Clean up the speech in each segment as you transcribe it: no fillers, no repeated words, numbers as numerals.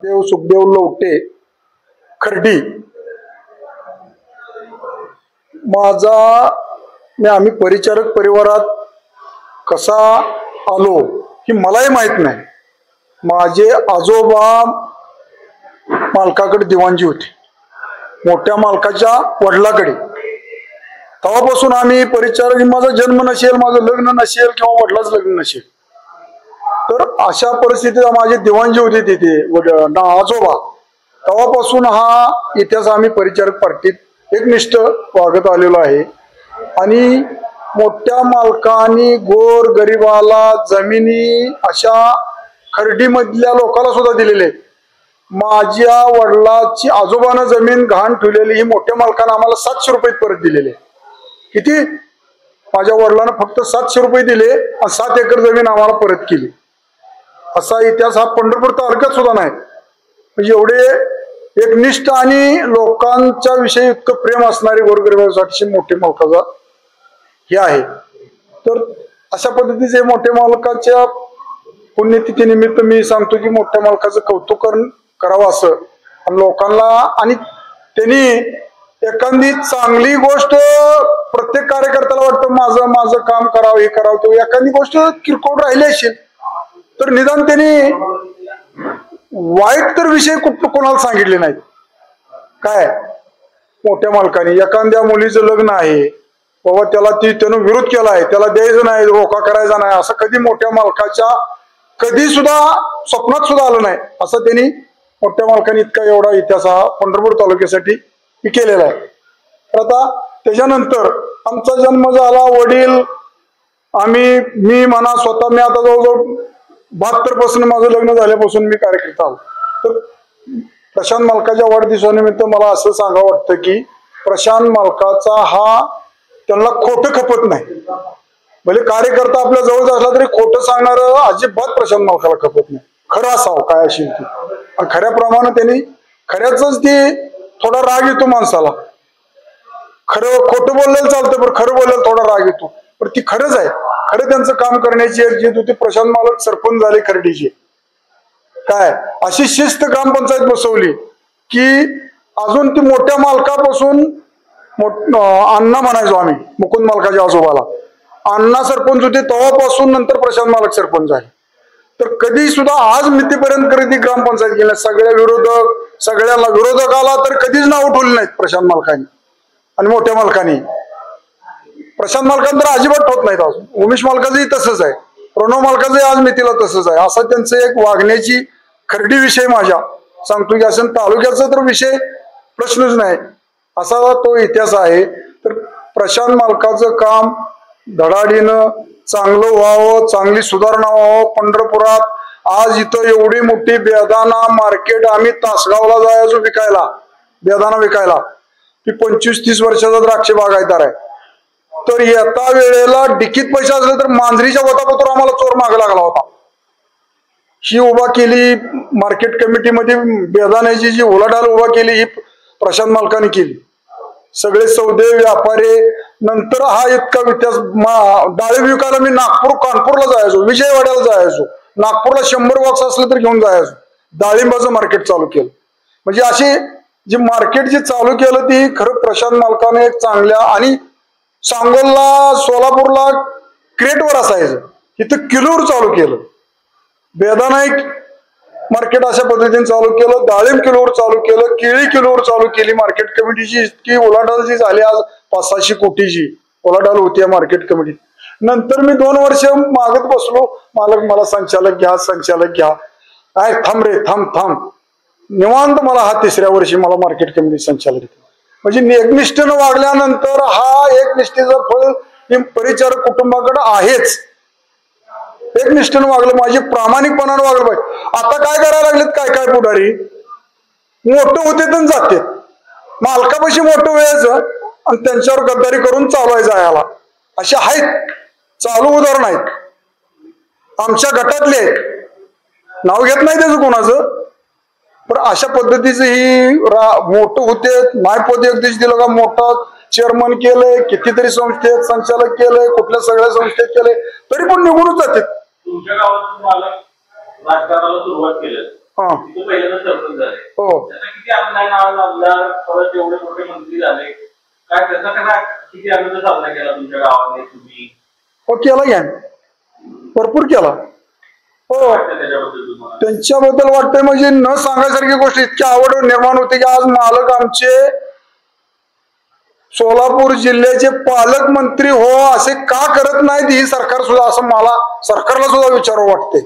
देव सुखदेव लवटे खर्डी आम्ही परिचारक परिवारात कसा आलो ही मलाही माहित नाही। माझे आजोबा मालकाकडे दिवाणजी होते, मोठ्या मालकाच्या वडिलाकडे। तेव्हापासून आम्ही परिचारक, माझा जन्म नसेल, माझं लग्न नसेल किंवा वडिलाच लग्न नसेल, तर अशा परिस्थितीत माझे दिवाणजी होते तिथे आजोबा। तेव्हापासून हा इतिहास आम्ही परिचारक पार्टीत एकनिष्ठ वागत आलेलो आहे। आणि मोठ्या मालकांनी गोर गरिबाला जमिनी अशा खर्डीमधल्या लोकांना सुद्धा दिलेले। माझ्या वडिलाची आजोबानं जमीन घाण ठेवलेली ही मोठ्या मालकानं आम्हाला 700 रुपये परत दिलेले। किती? माझ्या वडिलांना फक्त 700 रुपये दिले आणि 7 एकर जमीन आम्हाला परत केली। असा इतिहास हा पंढरपूर तालुक्यात सुद्धा नाही। म्हणजे एवढे एकनिष्ठ आणि लोकांच्या विषयी इतकं प्रेम असणारे गोरगरिबांसाठी मोठे मालकाचा हे आहे। तर अशा पद्धतीचे मोठ्या मालकाच्या पुण्यतिथी निमित्त मी सांगतो की मोठ्या मालकाचं कौतुक करावं असं आणि लोकांना, आणि त्यांनी एखादी चांगली गोष्ट प्रत्येक कार्यकर्त्याला वाटतं माझं माझं काम करावं, हे करावं, तो एखादी गोष्ट किरकोळ राहिली असेल तर निदान त्यांनी वाईट तर विषय कोणाला सांगितले नाहीत। काय मोठ्या मालकाने एखाद्या मुलीचं लग्न आहे बाबा, त्यानं विरोध केला आहे, त्याला द्यायचं नाही, रोका करायचा नाही, असं कधी मोठ्या मालकाच्या कधी सुद्धा स्वप्नात सुद्धा आलं नाही। असं त्यांनी मोठ्या मालकाने इतका एवढा इतिहास हा पंढरपूर तालुक्यासाठी केलेला आहे। तर आता त्याच्यानंतर आमचा जन्म झाला, वडील मी म्हणा स्वतः, मी आता जवळजवळ 72 पासून माझं लग्न झाल्यापासून मी कार्यकर्ता आलो। तर प्रशांत मालकाच्या वाढदिवसानिमित्त मला असं सांगावं वाटतं की प्रशांत मालकाचा हा त्यांना खोटं खपत नाही। भले कार्यकर्ता आपल्या जवळ असला तरी खोटं सांगणार अजिबात प्रशांत मालकाला खपत नाही। खरं असावं काय असेल ते, आणि खऱ्याप्रमाणे त्यांनी खऱ्याच ते थोडा राग येतो माणसाला। खरं खोटं बोललेलं चालतं पण खरं बोललेलं थोडा राग येतो, पण ती खरंच आहे। खरं त्यांचं काम करण्याची एक जिद्द होती। प्रशांत मालक सरपंच झाले खर्डीचे, काय अशी शिस्त ग्रामपंचायत बसवली की अजून ती मोठ्या मालकापासून अण्णा म्हणायचो आम्ही, मुकुंद मालकाच्या आजोबाला अण्णा सरपंच होते, तेव्हापासून नंतर प्रशांत मालक सरपंच झाले। तर कधी सुद्धा आज मितीपर्यंत कधी ग्रामपंचायत गेल्या सगळ्याला विरोधकाला तर कधीच नाव उठवले नाहीत प्रशांत मालकांनी आणि मोठ्या मालकांनी। प्रशांत मालकांनी तर अजिबात होत नाहीत। अजून उमेश मालकाचंही तसंच आहे, प्रणव मालकाचंही आज मितीला तसंच आहे। असं त्यांचं एक वागण्याची खर्डी विषय माझ्या सांगतो की असं तालुक्याचा तर विषय प्रश्नच नाही, असा तो इतिहास आहे। तर प्रशांत मालकाचं काम धडाडीनं चांगलं व्हावं, चांगली सुधारणा व्हावं पंढरपुरात। आज इथं एवढी मोठी बेदाना मार्केट, आम्ही तासगावला जायचो विकायला, बेदाना विकायला, की 25-30 वर्षाचा द्राक्ष बागायतदार आहे। तर येता वेळेला डिकीत पैसे असले तर मांजरीच्या वतापत्र आम्हाला चोर माग लागला होता। ही उभा केली मार्केट कमिटीमध्ये, बेदाण्याची जी उलाढाल उभा केली ही प्रशांत मालकाने केली। सगळे सौदे व्यापारी, नंतर हा इतका इतिहास। डाळी विकायला मी नागपूर कानपूरला जायचो, विजयवाड्याला जायचो, नागपूरला 100 बॉक्स असले तर घेऊन जायचो। डाळिंबाचं मार्केट चालू केलं, म्हणजे अशी जी मार्केट जी चालू केलं ती खरं प्रशांत मालकाने एक चांगल्या, आणि सांगोलला सोलापूरला क्रेटवर असायचं, इथं किलोवर चालू केलं। बेदाना एक मार्केट अशा पद्धतीने चालू केलं, डाळिंब किलोवर चालू केलं, केळी किलोवर चालू केली। मार्केट कमिटीची इतकी उलाढाल जी झाली, आज 500-600 कोटीची उलाढाल होती या मार्केट कमिटीत। नंतर मी 2 वर्ष मागत बसलो, मालक मला संचालक घ्या, संचालक घ्या। काय थांब रे, थांब निवांत मला हा 3ऱ्या वर्षी मला मार्केट कमिटी संचालक घेतला। म्हणजे एकनिष्ठेनं वागल्यानंतर हा एकनिष्ठेचं फळ परिचारक कुटुंबाकडे आहेच। एकनिष्ठेनं वागलं, माझी प्रामाणिकपणानं वागलं पाहिजे। आता काय करायला लागलेत काय पुढारी, मोठं होते तर जाते, मालकापाशी मोठं व्हायचं आणि त्यांच्यावर गद्दारी करून चालवायचं याला, असे आहेत चालू उदाहरण आहेत आमच्या गटातले, नाव घेत नाही त्याचं कोणाचं, पण अशा पद्धतीचं ही मोठं होते। मायपद एक दिवशी दिलं का मोठा चेअरमन केलंय, कितीतरी संस्थेत संचालक केलंय, कुठल्या सगळ्या संस्थेत केलंय, तरी पण निघूनच जाते। तुमच्या गावात राजकारणाला सुरुवात केली, तो पहिल्यांदा सरपंच झाले. हो. त्याचा किती ऑनलाईन आमदार परत एवढे मोठे मंत्री झाले, काय त्याचा कसा किती आनंद साजरा केला तुमच्या गावामध्ये तुम्ही? हो केला घ्या, भरपूर केला. हो त्यांच्याबद्दल वाटतंय म्हणजे न सांगायसारखी गोष्ट इतकी आवड निर्माण होते की आज मालक आमचे सोलापूर जिल्ह्याचे पालकमंत्री हो असे का करत नाहीत ही सरकार सुद्धा, असं मला सरकारला सुद्धा विचारावं वाटते.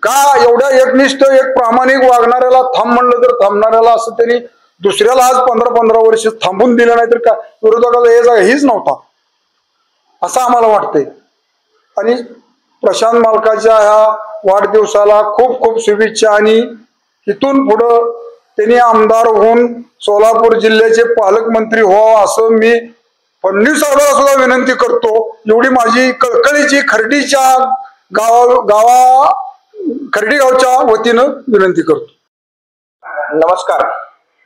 का एवढ्या एकनिष्ठ एक प्रामाणिक वागणाऱ्याला थांब म्हणलं तर थांबणाऱ्याला असं त्यांनी दुसऱ्याला आज 15-15 वर्ष थांबून दिलं नाही तर का विरोधकाला हे जागा हीच नव्हता असं आम्हाला वाटतंय. आणि प्रशांत मालकाच्या ह्या वाढदिवसाला खूप खूप शुभेच्छा. आणि इथून पुढं त्यांनी आमदार होऊन सोलापूर जिल्ह्याचे पालकमंत्री व्हावं असं मी फडणवीस साहेबांना सुद्धा विनंती करतो. एवढी माझी कळकळीची खर्डीच्या खर्डी गावच्या वतीनं विनंती करतो. नमस्कार,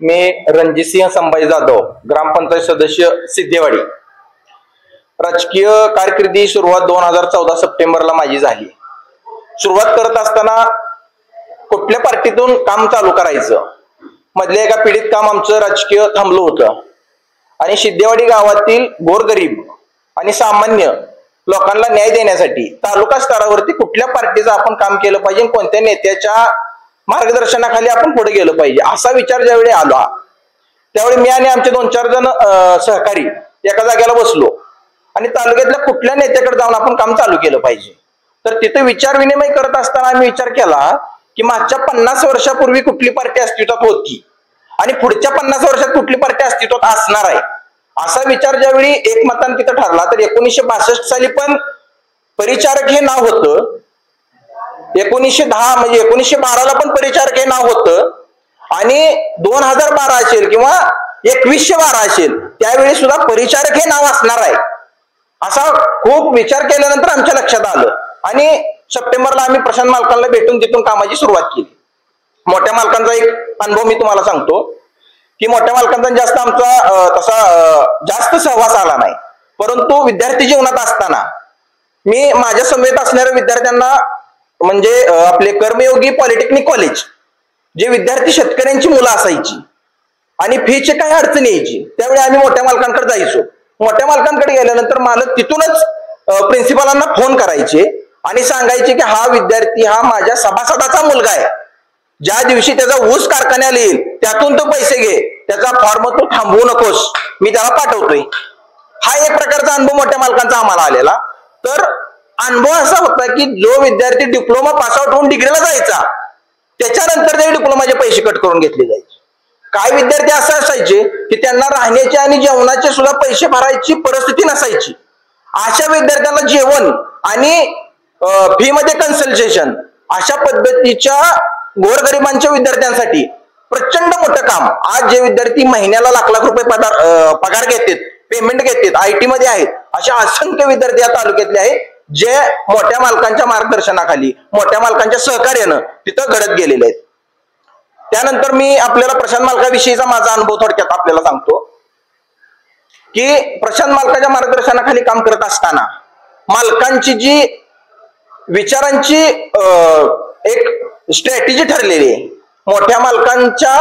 मी रणजितसिंह संभाजी जाधव, ग्रामपंचायत सदस्य सिद्धेवाडी. राजकीय कारकिर्दी सुरुवात 2014 सप्टेंबरला माझी झाली. सुरुवात करत असताना कुठल्या पार्टीतून काम चालू करायचं, मधल्या एका पिढीत काम आमचं राजकीय थांबलं होतं. आणि सिद्धेवाडी गावातील गोरगरीब आणि सामान्य लोकांना न्याय देण्यासाठी तालुका स्तरावरती कुठल्या पार्टीचं आपण काम केलं पाहिजे, कोणत्या नेत्याच्या मार्गदर्शनाखाली आपण पुढे गेलं पाहिजे असा विचार ज्यावेळी आला त्यावेळी मी आणि आमचे 2-4 जण सहकारी एका जागेला बसलो आणि तालुक्यातल्या कुठल्या नेत्याकडे जाऊन आपण काम चालू केलं पाहिजे. तर तिथे विचार विनिमय करत असताना आम्ही विचार केला की मागच्या 50 वर्षापूर्वी कुठली पार्टी अस्तित्वात होती आणि पुढच्या 50 वर्षात कुठली पार्टी अस्तित्वात असणार आहे असा विचार ज्यावेळी एकमताने तिथं ठरला. तर 1962 साली पण परिचारक हे नाव होतं, 1910 म्हणजे 1912ला पण परिचारक हे नाव होतं आणि 2012 असेल किंवा 2112 असेल त्यावेळी सुद्धा परिचारक हे नाव असणार आहे असा खूप विचार केल्यानंतर आमच्या लक्षात आलं. आणि सप्टेंबरला आम्ही प्रशांत मालकांना भेटून तिथून कामाची सुरुवात केली. मोठ्या मालकांचा एक अनुभव मी तुम्हाला सांगतो की मोठ्या मालकांचा जास्त आमचा तसा जास्त सहवास आला नाही, परंतु विद्यार्थी जीवनात असताना मी माझ्या समेत असणाऱ्या विद्यार्थ्यांना म्हणजे आपले कर्मयोगी पॉलिटेक्निक कॉलेज जे विद्यार्थी शेतकऱ्यांची मुलं असायची आणि फीचे काही अडचणी यायची त्यावेळी आम्ही मोठ्या मालकांकडे जायचो. मोठ्या मालकांकडे गेल्यानंतर मालक तिथूनच प्रिन्सिपालांना फोन करायचे आणि सांगायचे की हा विद्यार्थी हा माझ्या सभासदाचा मुलगा आहे, ज्या दिवशी त्याचा ऊस कारखान्याला येईल त्यातून तो पैसे घे, त्याचा फॉर्म तू थांबवू नकोस, मी त्याला पाठवतोय. हा एक प्रकारचा अनुभव मोठ्या मालकांचा आम्हाला आलेला. तर अनुभव असा होता की जो विद्यार्थी डिप्लोमा पासआउट होऊन डिग्रीला जायचा त्याच्यानंतर ते डिप्लोमाचे पैसे कट करून घेतले जायचे. काही विद्यार्थी असे असायचे की त्यांना राहण्याचे आणि जेवणाचे सुद्धा पैसे भरायची परिस्थिती नसायची. अशा विद्यार्थ्यांना जेवण आणि फी मध्ये कन्सल्टेशन अशा पद्धतीच्या गोरगरिबांच्या विद्यार्थ्यांसाठी प्रचंड मोठं काम. आज जे विद्यार्थी महिन्याला लाख रुपये पगार घेतात, पेमेंट घेतात, IT मध्ये आहेत, अशा असंख्य विद्यार्थी या तालुक्यातले आहेत जे मोठ्या मालकांच्या मार्गदर्शनाखाली मोठ्या मालकांच्या सहकार्यानं तिथं घडत गेलेले आहेत. त्यानंतर मी आपल्याला प्रशांत मालकाविषयीचा माझा अनुभव थोडक्यात आपल्याला सांगतो की प्रशांत मालकाच्या मार्गदर्शनाखाली काम करत असताना मालकांची जी विचारांची एक स्ट्रॅटेजी ठरलेली आहे. मोठ्या मालकांच्या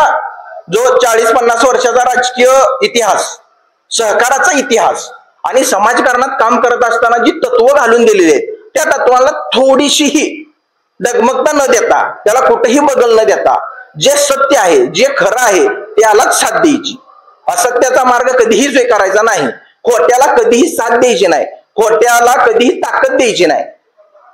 जो 40-50 वर्षाचा राजकीय इतिहास, सहकाराचा इतिहास आणि समाजकारणात काम करत असताना जी तत्व घालून दिलेली आहेत त्या तत्वाला थोडीशीही डगमगता न देता, त्याला कुठेही बदल न देता, जे सत्य आहे जे खरं आहे त्यालाच साथ द्यायची. असत्याचा मार्ग कधीही स्वीकारायचा नाही, खोट्याला कधीही साथ द्यायची नाही, खोट्याला कधीही ताकद द्यायची नाही.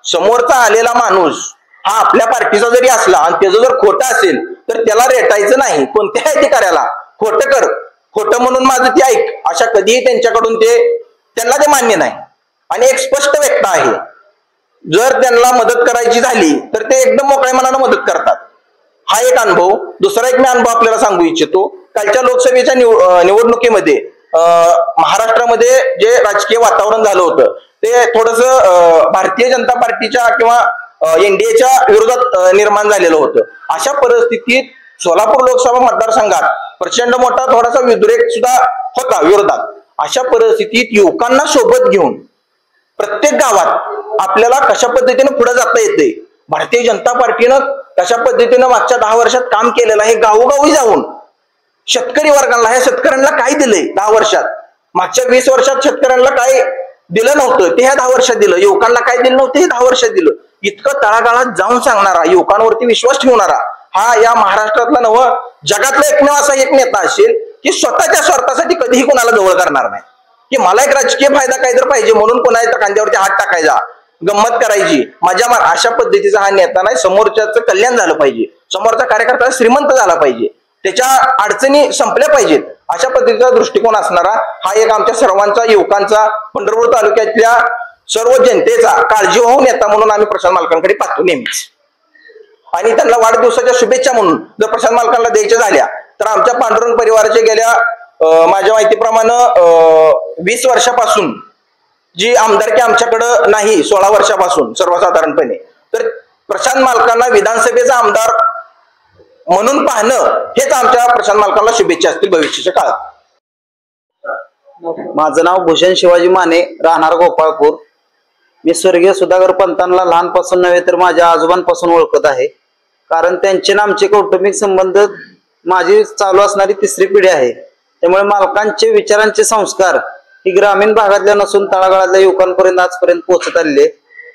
समोरचा आलेला माणूस हा आपल्या पार्टीचा जरी असला आणि त्याचं जर खोटं असेल तर त्याला रेटायचं नाही. कोणत्याही अधिकाऱ्याला खोटं कर, खोटं म्हणून माझं ते ऐक, अशा कधीही त्यांच्याकडून त्यांना ते मान्य नाही. आणि एक स्पष्ट व्यक्त आहे, जर त्यांना मदत करायची झाली तर ते एकदम मोकळ्या मनानं मदत करतात. हा एक अनुभव. दुसरा एक मी अनुभव आपल्याला सांगू इच्छितो. कालच्या लोकसभेच्या निवडणुकीमध्ये महाराष्ट्रामध्ये जे राजकीय वातावरण झालं होतं ते थोडस भारतीय जनता पार्टीच्या किंवा NDAच्या विरोधात निर्माण झालेलं होतं. अशा परिस्थितीत सोलापूर लोकसभा मतदारसंघात प्रचंड मोठा थोडासा उद्रेक सुद्धा होता विरोधात. अशा परिस्थितीत युवकांना सोबत घेऊन प्रत्येक गावात आपल्याला कशा पद्धतीने पुढे जाता येते, भारतीय जनता पार्टीनं तशा पद्धतीनं मागच्या 10 वर्षात काम केलेलं आहे. गावोगावी जाऊन शेतकरी वर्गाला, ह्या शेतकऱ्यांना काय दिलंय 10 वर्षात? मागच्या 20 वर्षात शेतकऱ्यांना काय दिलं नव्हतं ते ह्या 10 वर्षात दिलं. युवकांना काय दिलं नव्हतं हे 10 वर्षात दिलं. इतकं तळागाळात जाऊन सांगणारा, युवकांवरती विश्वास ठेवणारा हा या महाराष्ट्रातला नवं जगातला एकमेव असा एक नेता असेल की स्वतःच्या स्वार्थासाठी कधीही कोणाला जवळ करणार नाही, की मला एक राजकीय फायदा काहीतरी पाहिजे म्हणून कोणाच्या खांद्यावरती हात टाकायचा, गंमत करायची, मजा मार, अशा पद्धतीचा हा नेता नाही. समोरच्याचं कल्याण झालं पाहिजे, समोरचा कार्यकर्ता श्रीमंत झाला पाहिजे, त्याच्या अडचणी संपल्या पाहिजेत, अशा पद्धतीचा दृष्टिकोन असणारा हा एक आमच्या सर्वांचा, युवकांचा, पंढरपूर तालुक्यातल्या सर्व जनतेचा काळजीवाहू नेता म्हणून आम्ही प्रशांत मालकांकडे पाहतो नेहमीच. आणि त्यांना वाढदिवसाच्या शुभेच्छा म्हणून जर प्रशांत मालकांना द्यायच्या झाल्या तर आमच्या पांडुरंग परिवाराचे गेल्या माझ्या माहितीप्रमाणे 20 वर्षापासून जी आमदारकी आमच्याकडं नाही, 16 वर्षापासून सर्वसाधारणपणे, तर प्रशांत मालकांना विधानसभेचा आमदार म्हणून पाहणं हेच आमच्या प्रशांत मालकांना शुभेच्छा असतील भविष्याच्या काळात. माझं नाव भूषण शिवाजी माने, राहणार गोपाळपूर. मी स्वर्गीय सुधाकर पंतांना लहानपासून नव्हे तर माझ्या आजोबांपासून ओळखत आहे. कारण त्यांचे ना आमचे कौटुंबिक संबंध माझी चालू असणारी 3री पिढी आहे. त्यामुळे मालकांचे विचारांचे संस्कार ही ग्रामीण भागातल्या नसून तळागाळातल्या युवकांपर्यंत आजपर्यंत पोहोचत आलेले.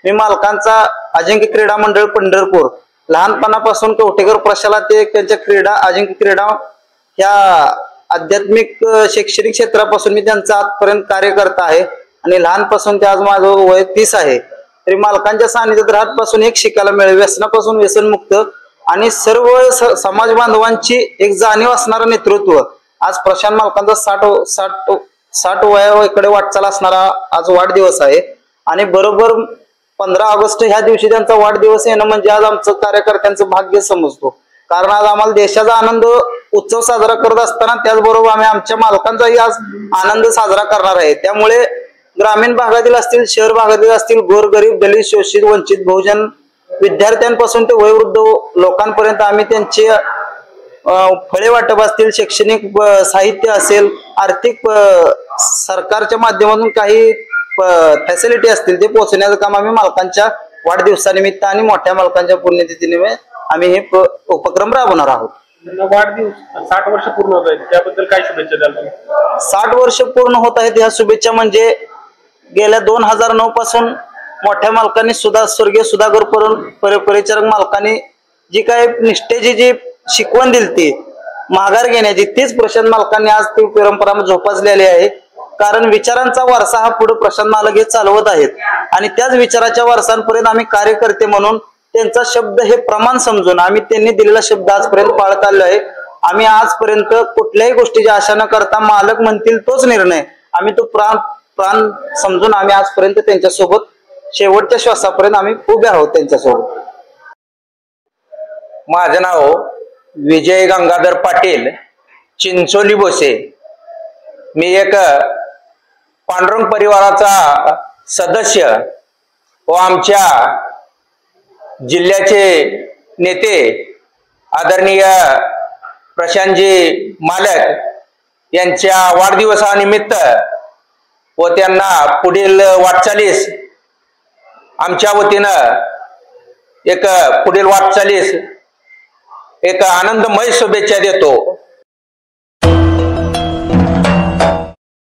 मी मालकांचा अजिंक्य क्रीडा मंडळ पंढरपूर लहानपणापासून कवठेकर प्रशाला ते त्यांच्या क्रीडा अजिंक्य क्रीडा ह्या आध्यात्मिक शैक्षणिक क्षेत्रापासून मी त्यांचा आजपर्यंत कार्यकर्ता आहे. आणि लहानपासून ते आज माझं वय 30 आहे. तरी मालकांच्या सानिध्यात राहतपासून एक शिकायला मिळेल, व्यसनापासून व्यसनमुक्त आणि सर्व समाज बांधवांची एक जाणीव असणारं नेतृत्व. आज प्रशांत मालकांचा 60 वयाकडे वाटचाल असणारा आज वाढदिवस आहे. आणि बरोबर 15 ऑगस्ट ह्या दिवशी त्यांचा वाढदिवस येणं म्हणजे आज आमचं कार्यकर्त्यांचं भाग्य समजतो. कारण आज आम्हाला देशाचा आनंद उत्सव साजरा करत असताना त्याचबरोबर आम्ही आमच्या मालकांचाही आज आनंद साजरा करणार आहे. त्यामुळे ग्रामीण भागातील असतील, शहर भागातील असतील, गोरगरीब, दलित, शोषित, वंचित, बहुजन, विद्यार्थ्यांपासून ते वयोवृद्ध लोकांपर्यंत आम्ही त्यांचे फळे वाटप असतील, शैक्षणिक साहित्य असेल, आर्थिक सरकारच्या माध्यमातून काही फॅसिलिटी असतील ते पोहोचण्याचं काम आम्ही मालकांच्या वाढदिवसानिमित्त आणि मोठ्या मालकांच्या पुण्यतिथीनिमित्त आम्ही हे उपक्रम राबवणार आहोत. वाढदिवस 60 वर्ष पूर्ण होत आहेत, त्याबद्दल काय शुभेच्छा द्याल तुम्ही? 60 वर्ष पूर्ण होत आहेत ह्या शुभेच्छा म्हणजे गेल्या 2009 पासून मोठ्या मालकांनी सुद्धा स्वर्गीय सुधाकर परिचारक मालकांनी जी काय निष्ठेची जी शिकवण दिली ती माघार घेण्याची, तीच प्रशांत मालकांनी आज ती परंपरा जोपासलेली आहे. कारण विचारांचा वारसा हा पुढे प्रशांत मालक हे चालवत आहेत आणि त्याच विचाराच्या वारसांपर्यंत आम्ही कार्यकर्ते म्हणून त्यांचा शब्द हे प्रमाण समजून आम्ही त्यांनी दिलेला शब्द आजपर्यंत पाळत आलो आहे. आम्ही आजपर्यंत कुठल्याही गोष्टीची आशा न करता मालक म्हणतील तोच निर्णय आम्ही तो प्राण समजून आम्ही आजपर्यंत त्यांच्यासोबत शेवटच्या श्वासापर्यंत आम्ही उभे आहोत त्यांच्यासोबत. माझं नाव विजय गंगाधर पाटील, चिंचोली बोसे. मी एक पांडुरंग परिवाराचा सदस्य व आमच्या जिल्ह्याचे नेते आदरणीय प्रशांतजी मालक यांच्या वाढदिवसानिमित्त व त्यांना पुढील वाटचालीस आमच्या वतीनं पुढील वाटचालीस एक आनंदमय शुभेच्छा देतो.